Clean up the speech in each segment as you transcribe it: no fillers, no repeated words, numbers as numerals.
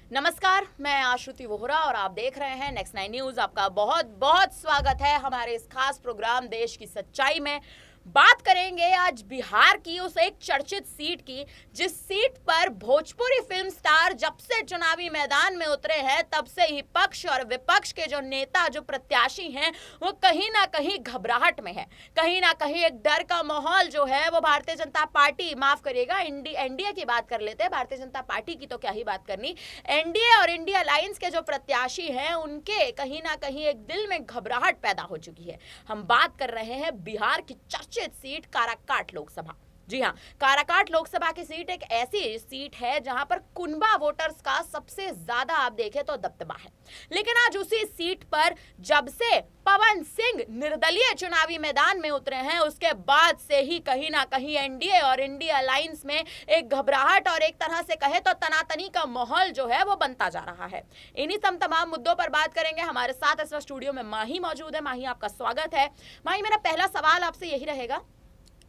नमस्कार, मैं आश्रुति वोहरा और आप देख रहे हैं नेक्स्ट 9 न्यूज। आपका बहुत बहुत स्वागत है हमारे इस खास प्रोग्राम देश की सच्चाई में। बात करेंगे आज बिहार की उस एक चर्चित सीट की, जिस सीट पर भोजपुरी फिल्म स्टार जब से चुनावी मैदान में उतरे हैं तब से ही पक्ष और विपक्ष के जो नेता, जो प्रत्याशी हैं, वो कहीं ना कहीं घबराहट में है। कहीं ना कहीं एक डर का माहौल जो है वो भारतीय जनता पार्टी, माफ करिएगा एनडीए की बात कर लेते हैं, भारतीय जनता पार्टी की तो क्या ही बात करनी, एनडीए और इंडिया अलायंस के जो प्रत्याशी हैं उनके कहीं ना कहीं एक दिल में घबराहट पैदा हो चुकी है। हम बात कर रहे हैं बिहार की चर्चित सीट काराकाट लोकसभा। जी हाँ, काराकाट लोकसभा की सीट एक ऐसी सीट है जहां पर कुनबा वोटर्स का सबसे ज्यादा आप देखें तो दबदबा है। लेकिन आज उसी सीट पर जब से पवन सिंह निर्दलीय चुनावी मैदान में उतरे हैं उसके बाद से ही कहीं ना कहीं एनडीए और इंडिया अलायंस में एक घबराहट और एक तरह से कहे तो तनातनी का माहौल जो है वो बनता जा रहा है। इन्हीं तमाम मुद्दों पर बात करेंगे। हमारे साथ इस वक्त स्टूडियो में माही मौजूद है। माही, आपका स्वागत है। माही, मेरा पहला सवाल आपसे यही रहेगा,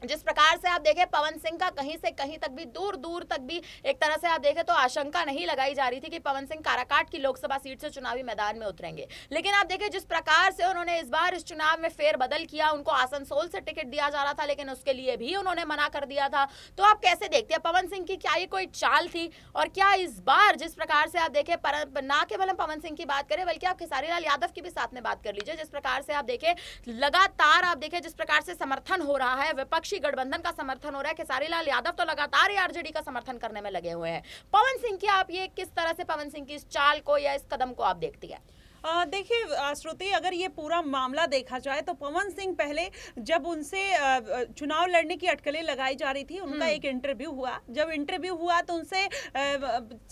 जिस प्रकार से आप देखें पवन सिंह का कहीं से कहीं तक भी, दूर दूर तक भी एक तरह से आप देखें तो आशंका नहीं लगाई जा रही थी कि पवन सिंह काराकाट की लोकसभा सीट से चुनावी मैदान में उतरेंगे, लेकिन आप देखें जिस प्रकार से उन्होंने इस बार इस चुनाव में फेरबदल किया, उनको आसनसोल से टिकट दिया जा रहा था लेकिन उसके लिए भी उन्होंने मना कर दिया था। तो आप कैसे देखते हैं पवन सिंह की, क्या ये कोई चाल थी? और क्या इस बार जिस प्रकार से आप देखें ना केवल हम पवन सिंह की बात करें बल्कि आप खेसारी लाल यादव की भी साथ में बात कर लीजिए, जिस प्रकार से आप देखें लगातार आप देखें जिस प्रकार से समर्थन हो रहा है, विपक्षी गठबंधन का समर्थन हो रहा है, खेसारी लाल यादव तो लगातार आरजेडी का समर्थन करने में लगे हुए हैं। पवन सिंह की आप ये किस तरह से पवन सिंह की इस चाल को या इस कदम को आप देखती है? देखिए श्रुति, अगर ये पूरा मामला देखा जाए तो पवन सिंह पहले जब उनसे चुनाव लड़ने की अटकलें लगाई जा रही थी, उनका एक इंटरव्यू हुआ। जब इंटरव्यू हुआ तो उनसे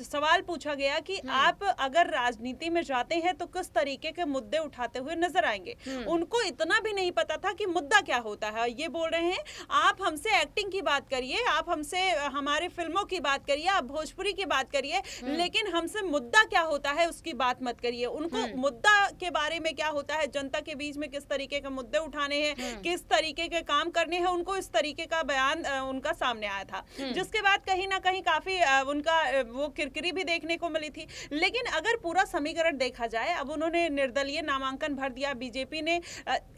सवाल पूछा गया कि आप अगर राजनीति में जाते हैं तो किस तरीके के मुद्दे उठाते हुए नजर आएंगे। उनको इतना भी नहीं पता था कि मुद्दा क्या होता है। ये बोल रहे हैं आप हमसे एक्टिंग की बात करिए, आप हमसे हमारे फिल्मों की बात करिए, आप भोजपुरी की बात करिए, लेकिन हमसे मुद्दा क्या होता है उसकी बात मत करिए। उनको मुद्दा के बारे में क्या होता है, जनता के बीच में किस तरीके के मुद्दे उठाने हैं, किस तरीके के काम करने हैं, उनको इस तरीके का बयान उनका सामने आया था, जिसके बाद कहीं ना कहीं काफी उनका वो किरकिरी भी देखने को मिली थी। लेकिन अगर पूरा समीकरण देखा जाए, अब उन्होंने निर्दलीय नामांकन भर दिया, बीजेपी ने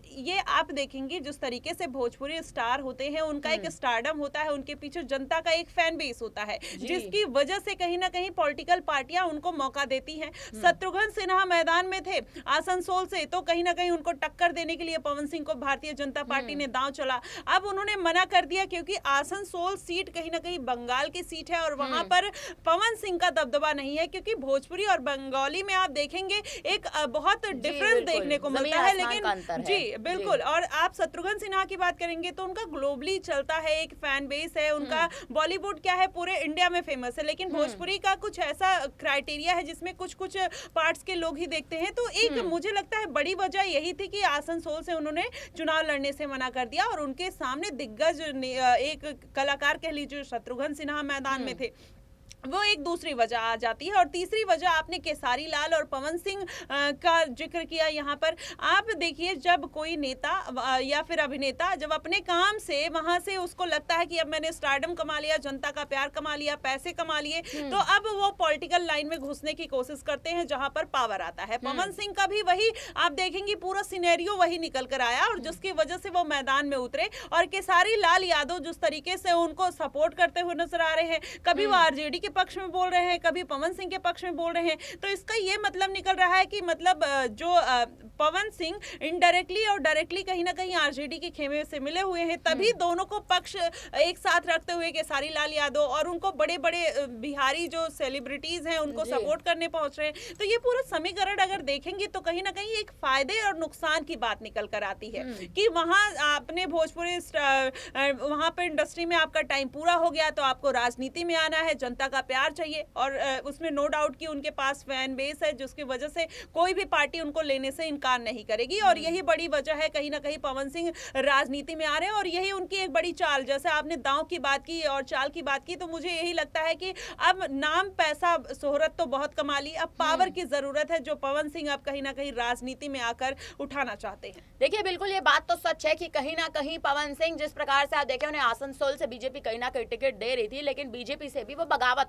ये आप देखेंगे जिस तरीके से भोजपुरी स्टार होते हैं उनका एक स्टारडम होता है, उनके पीछे जनता का एक फैन बेस होता है, जिसकी वजह से कहीं ना कहीं पॉलिटिकल पार्टियां उनको मौका देती हैं। शत्रुघ्न सिन्हा मैदान में थे आसनसोल से, तो कहीं ना कहीं उनको टक्कर देने के लिए पवन सिंह को भारतीय जनता पार्टी ने दांव चला। अब उन्होंने मना कर दिया क्योंकि आसनसोल सीट कहीं ना कहीं बंगाल की सीट है और वहां पर पवन सिंह का दबदबा नहीं है, क्योंकि भोजपुरी और बंगाली में आप देखेंगे एक बहुत डिफरेंस देखने को मिलता है। लेकिन जी बिल्कुल, और आप शत्रुघ्न सिन्हा की बात करेंगे तो उनका ग्लोबली चलता है, एक फैन बेस है उनका, बॉलीवुड क्या है पूरे इंडिया में फेमस है, लेकिन भोजपुरी का कुछ ऐसा क्राइटेरिया है जिसमें कुछ कुछ पार्ट्स के लोग ही देखते हैं। तो एक मुझे लगता है बड़ी वजह यही थी कि आसनसोल से उन्होंने चुनाव लड़ने से मना कर दिया और उनके सामने दिग्गज एक कलाकार कह लीजिए शत्रुघ्न सिन्हा मैदान में थे। वो एक दूसरी वजह आ जाती है। और तीसरी वजह आपने खेसारी लाल और पवन सिंह का जिक्र किया। यहाँ पर आप देखिए, जब कोई नेता या फिर अभिनेता जब अपने काम से वहां से उसको लगता है कि अब मैंने स्टारडम कमा लिया, जनता का प्यार कमा लिया, पैसे कमा लिए, तो अब वो पॉलिटिकल लाइन में घुसने की कोशिश करते हैं जहां पर पावर आता है। पवन सिंह का भी वही आप देखेंगे, पूरा सिनेरियो वही निकल कर आया और जिसकी वजह से वो मैदान में उतरे। और खेसारी लाल यादव जिस तरीके से उनको सपोर्ट करते हुए नजर आ रहे हैं, कभी वो आरजेडी के पक्ष में बोल रहे हैं, कभी पवन सिंह के पक्ष में बोल रहे हैं, तो इसका ये मतलब निकल रहा है कि मतलब जो पवन सिंह इनडायरेक्टली और डायरेक्टली कहीं ना कहीं आरजेडी के खेमे से मिले हुए हैं, तभी दोनों को पक्ष एक साथ रखते हुए खेसारी लाल यादव और उनको बड़े बड़े बिहारी जो सेलिब्रिटीज हैं उनको सपोर्ट करने पहुंच रहे हैं। तो ये पूरा समीकरण अगर देखेंगे तो कहीं ना कहीं एक फायदे और नुकसान की बात निकल कर आती है कि वहां आपने भोजपुरी वहां पर इंडस्ट्री में आपका टाइम पूरा हो गया तो आपको राजनीति में आना है, जनता का प्यार चाहिए, और उसमें नो डाउट कि उनके पास फैन बेस है जिसकी वजह से कोई भी पार्टी उनको लेने से इनकार नहीं करेगी। और यही बड़ी वजह है कहीं ना कहीं पवन सिंह राजनीति में आ रहे हैं और यही उनकी एक बड़ी चाल। जैसे आपने दांव की बात की और चाल की बात की, तो मुझे यही लगता है कि अब नाम पैसा शोहरत तो बहुत कमा ली, अब पावर की जरूरत है जो पवन सिंह अब कहीं ना कहीं राजनीति में आकर उठाना चाहते हैं। देखिए बिल्कुल ये बात तो सच है कि कहीं ना कहीं पवन सिंह जिस प्रकार से आप देखें, उन्हें आसनसोल से बीजेपी कहीं ना कहीं टिकट दे रही थी, लेकिन बीजेपी से भी वो बगावत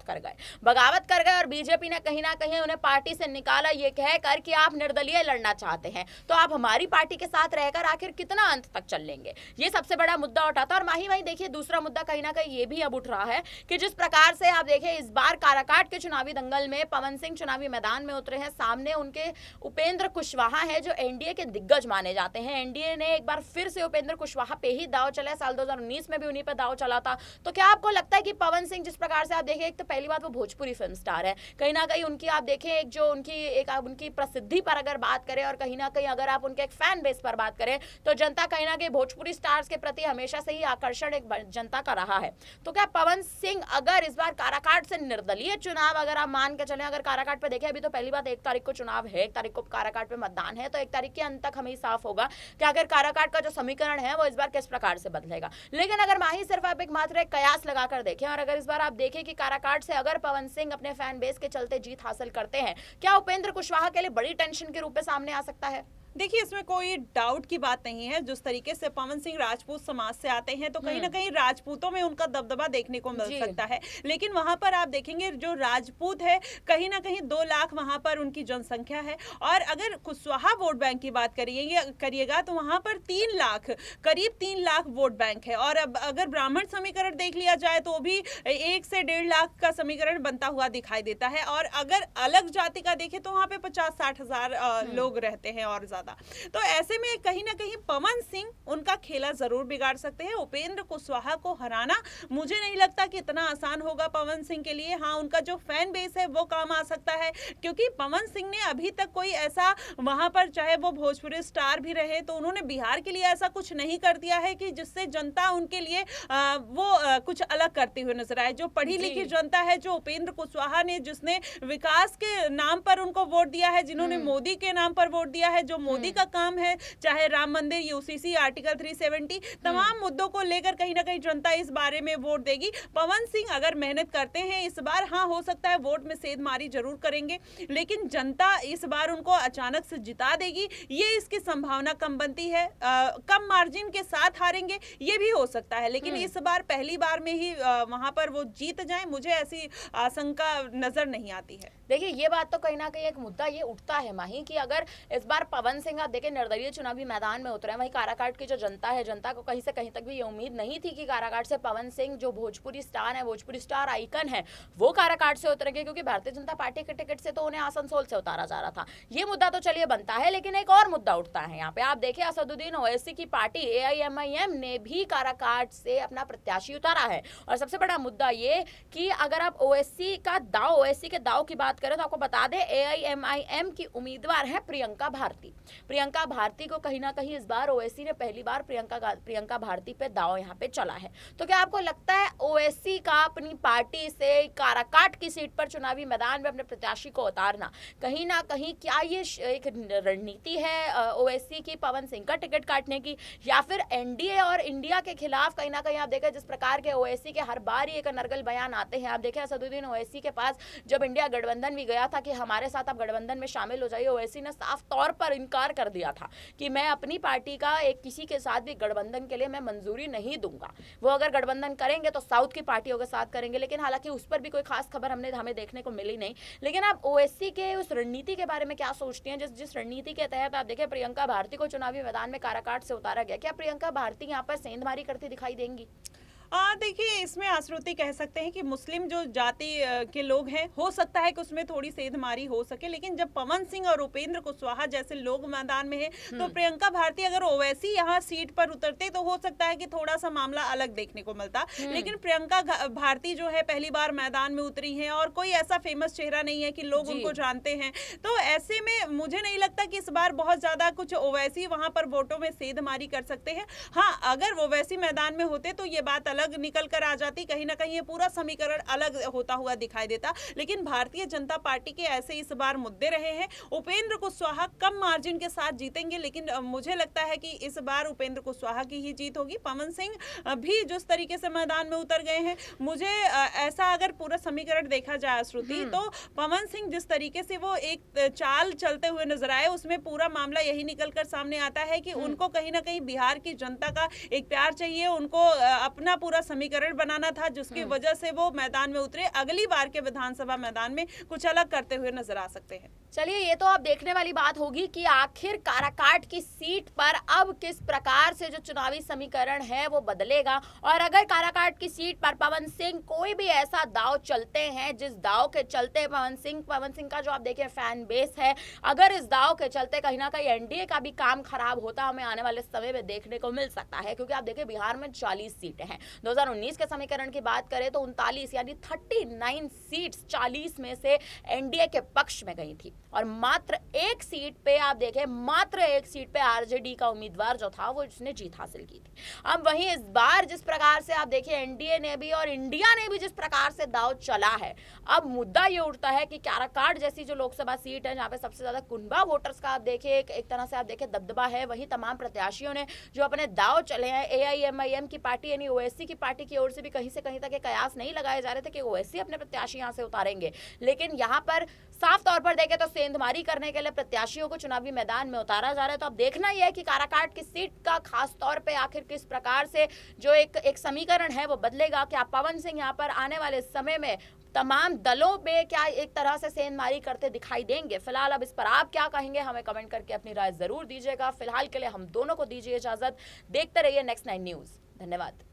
बगावत कर गए और बीजेपी ने कहीं ना कहीं उन्हें पार्टी से निकाला ये कहकर कि आप निर्दलीय लड़ना चाहते हैं, तो आप हमारी पार्टी के साथ रहकर आखिर कितना अंत तक चल लेंगे। ये सबसे बड़ा मुद्दा उठा था। और माही वही देखिए दूसरा मुद्दा कहीं ना कहीं ये भी अब उठ रहा है कि जिस प्रकार से आप देखिए इस बार काराकाट के चुनावी दंगल में पवन सिंह चुनावी मैदान में उतरे हैं, सामने उनके उपेंद्र कुशवाहा है जो एनडीए के दिग्गज माने जाते हैं। एनडीए ने एक बार फिर से उपेंद्र कुशवाहा पे ही दाव चला, साल 2019 में भी उन्हीं पे दाव चला था। तो क्या आपको लगता है कि पवन सिंह जिस प्रकार से आप देखें, एक तो पहली बात वो भोजपुरी फिल्म स्टार है, कहीं ना कहीं उनकी आप देखें एक जो उनकी प्रसिद्धि पर अगर बात करें और कहीं ना कहीं अगर आप उनके एक फैन बेस पर बात करें तो जनता कहीं ना कहीं भोजपुरी स्टार्स के प्रति हमेशा से ही आकर्षण एक जनता का रहा है। तो क्या पवन सिंह अगर इस बार काराकाट से निर्दलीय चुनाव अगर आप मान के चले, अगर काराकाट पे देखें अभी तो पहली बात 1 तारीख को चुनाव है, 1 तारीख को काराकाट पे मतदान है, तो 1 तारीख के अंत तक हमें साफ होगा कि अगर काराकाट का जो समीकरण है वो इस बार किस प्रकार से बदलेगा। लेकिन अगर माही सिर्फ आप एक मात्र एक कयास लगाकर देखें और अगर इस बार आप देखें कि काराकाट से अगर पवन सिंह अपने फैन बेस के चलते जीत हासिल करते हैं, क्या उपेंद्र कुशवाहा के लिए बड़ी टेंशन के रूप में सामने आ सकता है? देखिए इसमें कोई डाउट की बात नहीं है, जिस तरीके से पवन सिंह राजपूत समाज से आते हैं तो कहीं ना कहीं राजपूतों में उनका दबदबा देखने को मिल सकता है। लेकिन वहां पर आप देखेंगे जो राजपूत है कहीं ना कहीं 2 लाख वहां पर उनकी जनसंख्या है, और अगर कुशवाहा वोट बैंक की बात करिएगा तो वहां पर 3 लाख करीब 3 लाख वोट बैंक है। और अब अगर ब्राह्मण समीकरण देख लिया जाए तो भी 1 से 1.5 लाख का समीकरण बनता हुआ दिखाई देता है। और अगर अलग जाति का देखें तो वहां पे 50-60 हजार लोग रहते हैं और ज्यादा। तो ऐसे में कहीं ना कहीं पवन सिंह उनका खेला जरूर बिगाड़ सकते हैं। उपेंद्र कुशवाहा को हराना मुझे नहीं लगता कि इतना आसान होगा पवन सिंह के लिए। हाँ, उनका जो फैन बेस है वो काम आ सकता है, क्योंकि पवन सिंह ने अभी तक कोई ऐसा वहां पर, चाहे वो भोजपुरी स्टार भी रहे, तो उन्होंने बिहार के लिए ऐसा कुछ नहीं कर दिया है कि जिससे जनता उनके लिए कुछ अलग करती हुई नजर आए। जो पढ़ी लिखी जनता है, जो उपेंद्र कुशवाहा ने जिसने विकास के नाम पर उनको वोट दिया है, जिन्होंने मोदी के नाम पर वोट दिया है, जो मोदी का काम है, चाहे राम मंदिर, यूसीसी, आर्टिकल 370, तमाम मुद्दों को लेकर कहीं ना कहीं जनता इस बारे में वोट देगी। पवन सिंह अगर मेहनत करते हैं इस बार, हाँ हो सकता है वोट में सेंधमारी जरूर करेंगे, लेकिन जनता इस बार उनको अचानक से जिता देगी, ये इसकी संभावना कम बनती है। कम मार्जिन के साथ हारेंगे ये भी हो सकता है, लेकिन इस बार पहली बार में ही वहां पर वो जीत जाए, मुझे ऐसी आशंका नजर नहीं आती है। देखिए ये बात तो कहीं ना कहीं एक मुद्दा ये उठता है माही कि अगर इस बार पवन सिंह आप देखें निर्दलीय चुनावी मैदान में उतरे हैं, वहीं काराकाट की जो जनता है, जनता को कहीं से कहीं तक भी ये उम्मीद नहीं थी कि काराकाट से पवन सिंह जो भोजपुरी स्टार है, भोजपुरी स्टार आइकन है, वो काराकाट से उतरेंगे, क्योंकि भारतीय जनता पार्टी के टिकट से तो उन्हें आसनसोल से उतारा जा रहा था। ये मुद्दा तो चलिए बनता है, लेकिन एक और मुद्दा उठता है यहाँ पे। आप देखिए असदुद्दीन ओवैसी की पार्टी AIMIM ने भी काराकाट से अपना प्रत्याशी उतारा है। और सबसे बड़ा मुद्दा ये कि अगर आप ओवैसी के दाव की बात करें तो आपको बता दें AIMIM की उम्मीदवार है प्रियंका भारती को कहीं ना कहीं इस बार ओवैसी ने पहली बार प्रियंका भारती पे दाव यहाँ पे चला है। तो क्या आपको लगता है ओवैसी का अपनी पार्टी से काराकाट की सीट पर चुनावी मैदान में अपने प्रत्याशी को उतारना कहीं ना कहीं क्या ये एक रणनीति है ओवैसी की पवन सिंह का टिकट काटने की, या फिर एनडीए और इंडिया के खिलाफ कहीं ना कहीं आप देखें जिस प्रकार के ओवैसी के हर बार ही एक अनर्गल बयान आते हैं। आप देखें असदुद्दीन ओवैसी के पास जब इंडिया गठबंधन भी गया था कि हमारे साथ आप गठबंधन में शामिल हो जाइए, ओवैसी ने साफ तौर पर इनकार कर दिया था कि मैं अपनी पार्टी का एक किसी के साथ भी गठबंधन के लिए मैं मंजूरी नहीं दूंगा। वो अगर गठबंधन करेंगे तो साउथ की पार्टियों के साथ करेंगे, लेकिन हालांकि उस पर भी कोई खास खबर हमें देखने को मिली नहीं। लेकिन आप ओवैसी के उस रणनीति के बारे में क्या सोचती हैं, जिस रणनीति के तहत आप देखें प्रियंका भारती को चुनावी मैदान में काराकाट से उतारा गया, क्या प्रियंका भारती यहाँ पर सेंधमारी करती दिखाई देंगी? देखिए इसमें आश्रुति कह सकते हैं कि मुस्लिम जो जाति के लोग हैं, हो सकता है कि उसमें थोड़ी सेंधमारी हो सके, लेकिन जब पवन सिंह और उपेंद्र कुशवाहा जैसे लोग मैदान में हैं तो प्रियंका भारती अगर ओवैसी यहाँ सीट पर उतरते तो हो सकता है कि थोड़ा सा मामला अलग देखने को मिलता। लेकिन प्रियंका भारती जो है पहली बार मैदान में उतरी हैं और कोई ऐसा फेमस चेहरा नहीं है कि लोग उनको जानते हैं, तो ऐसे में मुझे नहीं लगता कि इस बार बहुत ज्यादा कुछ ओवैसी वहां पर वोटों में सेंधमारी कर सकते हैं। हाँ, अगर ओवैसी मैदान में होते तो ये बात अलग निकल कर आ जाती, कहीं ना कहीं ये पूरा समीकरण अलग होता हुआ दिखाई देता। लेकिन भारतीय जनता पार्टी के ऐसे इस बार मुद्दे रहे हैं। उपेंद्र कुशवाहा कम मार्जिन के साथ जीतेंगे, लेकिन मुझे लगता है कि इस बार उपेंद्र कुशवाहा की ही जीत होगी। पवन सिंह भी जिस तरीके से मैदान में उतर गए हैं, मुझे ऐसा अगर पूरा समीकरण देखा जाए श्रुति, तो पवन सिंह जिस तरीके से वो एक चाल चलते हुए नजर आए, उसमें पूरा मामला यही निकल कर सामने आता है कि उनको कहीं ना कहीं बिहार की जनता का एक प्यार चाहिए, उनको अपना पूरा समीकरण बनाना था जिसकी वजह से वो मैदान में उतरे। अगली बार के विधानसभा मैदान में कुछ अलग करते हुए नजर आ सकते हैं। चलिए, ये तो अब देखने वाली बात होगी कि आखिर काराकाट की सीट पर अब किस प्रकार से जो चुनावी समीकरण है वो बदलेगा, और अगर काराकाट की सीट पर पवन सिंह कोई भी ऐसा दाव चलते हैं जिस दाव के चलते पवन सिंह का जो आप देखें फैन बेस है, अगर इस दाव के चलते कहीं ना कहीं एनडीए का भी काम खराब होता हमें आने वाले समय में देखने को मिल सकता है। क्योंकि आप देखिए बिहार में 40 सीटें हैं, 2019 के समीकरण की बात करें तो 39 यानी 39 सीट्स 40 में से एनडीए के पक्ष में गई थी, और मात्र एक सीट पे आप देखें, मात्र एक सीट पे आरजेडी का उम्मीदवार जो था वो उसने जीत हासिल की थी। अब वहीं इस बार जिस प्रकार से आप देखिए एनडीए ने भी और इंडिया ने भी जिस प्रकार से दाव चला है, अब मुद्दा ये उठता है कि काराकाट जैसी जो लोकसभा सीट है जहाँ पे सबसे ज्यादा कुनबा वोटर्स का आप देखिए एक तरह से आप देखिए दबदबा है, वहीं तमाम प्रत्याशियों ने जो अपने दाव चले हैं, एआईएमआईएम की पार्टी यानी ओवैसी की पार्टी की ओर से भी कहीं से कहीं तक कयास नहीं लगाए जा रहे थे कि ओवैसी अपने प्रत्याशी यहाँ से उतारेंगे। लेकिन यहाँ पर साफ तौर पर देखें तो सेंधमारी करने के लिए प्रत्याशियों को चुनावी मैदान में उतारा जा रहा है। तो अब देखना यह है कि काराकाट की सीट का खास तौर पे आखिर किस प्रकार से जो एक समीकरण है वो बदलेगा। क्या पवन सिंह यहाँ पर आने वाले समय में तमाम दलों पे क्या एक तरह से सेंधमारी करते दिखाई देंगे? फिलहाल अब इस पर आप क्या कहेंगे, हमें कमेंट करके अपनी राय जरूर दीजिएगा। फिलहाल के लिए हम दोनों को दीजिए इजाजत। देखते रहिए नेक्स्ट 9 न्यूज। धन्यवाद।